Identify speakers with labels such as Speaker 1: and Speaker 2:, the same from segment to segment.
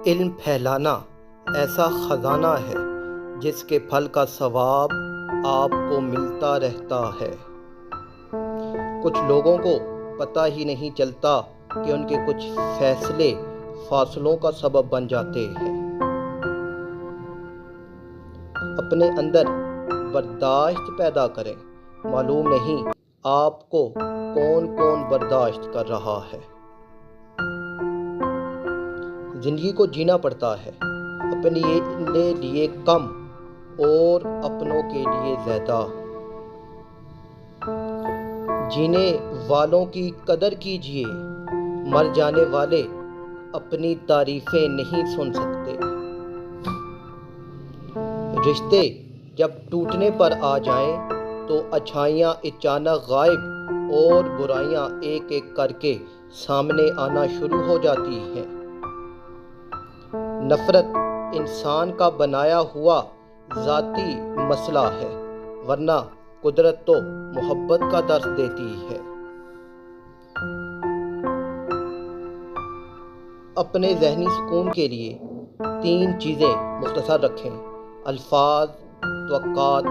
Speaker 1: علم پھیلانا ایسا خزانہ ہے جس کے پھل کا ثواب آپ کو ملتا رہتا ہے۔ کچھ لوگوں کو پتہ ہی نہیں چلتا کہ ان کے کچھ فیصلے فاصلوں کا سبب بن جاتے ہیں۔ اپنے اندر برداشت پیدا کریں، معلوم نہیں آپ کو کون کون برداشت کر رہا ہے۔ زندگی کو جینا پڑتا ہے، اپنے لیے کم اور اپنوں کے لیے زیادہ۔ جینے والوں کی قدر کیجیے، مر جانے والے اپنی تعریفیں نہیں سن سکتے۔ رشتے جب ٹوٹنے پر آ جائیں تو اچھائیاں اچانک غائب اور برائیاں ایک ایک کر کے سامنے آنا شروع ہو جاتی ہیں۔ نفرت انسان کا بنایا ہوا ذاتی مسئلہ ہے، ورنہ قدرت تو محبت کا درس دیتی ہے۔ اپنے ذہنی سکون کے لیے 3 چیزیں مختصر رکھیں: الفاظ، توقعات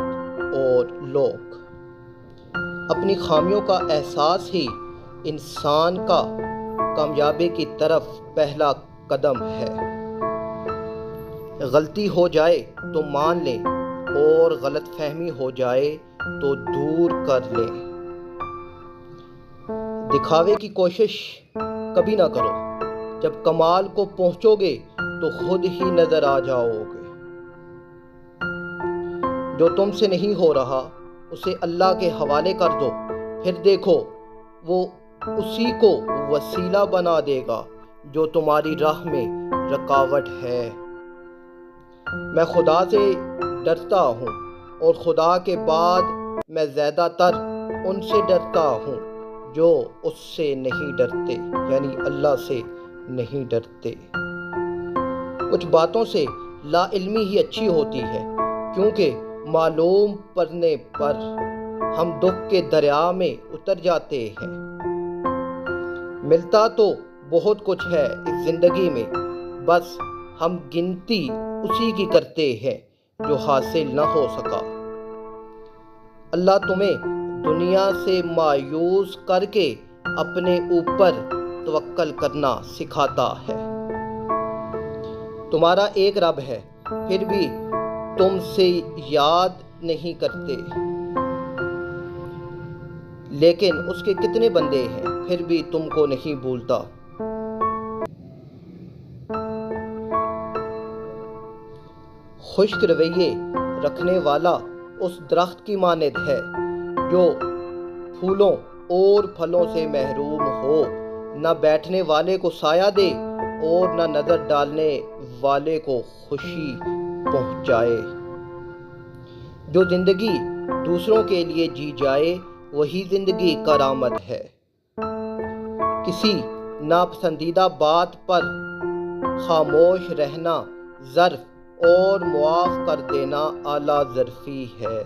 Speaker 1: اور لوگ۔ اپنی خامیوں کا احساس ہی انسان کا کامیابی کی طرف پہلا قدم ہے۔ غلطی ہو جائے تو مان لیں اور غلط فہمی ہو جائے تو دور کر لیں۔ دکھاوے کی کوشش کبھی نہ کرو، جب کمال کو پہنچو گے تو خود ہی نظر آ جاؤ گے۔ جو تم سے نہیں ہو رہا اسے اللہ کے حوالے کر دو، پھر دیکھو وہ اسی کو وسیلہ بنا دے گا جو تمہاری راہ میں رکاوٹ ہے۔ میں خدا سے ڈرتا ہوں اور خدا کے بعد میں زیادہ تر ان سے ڈرتا ہوں جو اس سے نہیں ڈرتے، یعنی اللہ سے نہیں ڈرتے۔ کچھ باتوں سے لا علمی ہی اچھی ہوتی ہے، کیونکہ معلوم پڑنے پر ہم دکھ کے دریا میں اتر جاتے ہیں۔ ملتا تو بہت کچھ ہے اس زندگی میں، بس ہم گنتی اسی کی کرتے ہیں جو حاصل نہ ہو سکا۔ اللہ تمہیں دنیا سے مایوس کر کے اپنے اوپر توکل کرنا سکھاتا ہے۔ تمہارا ایک رب ہے، پھر بھی تم سے یاد نہیں کرتے، لیکن اس کے کتنے بندے ہیں، پھر بھی تم کو نہیں بھولتا۔ خشک رویے رکھنے والا اس درخت کی مانند ہے جو پھولوں اور پھلوں سے محروم ہو، نہ بیٹھنے والے کو سایہ دے اور نہ نظر ڈالنے والے کو خوشی پہنچائے۔ جو زندگی دوسروں کے لیے جی جائے وہی زندگی کرامت ہے۔ کسی ناپسندیدہ بات پر خاموش رہنا ظرف اور معاف کر دینا اعلیٰ ظرفی ہے۔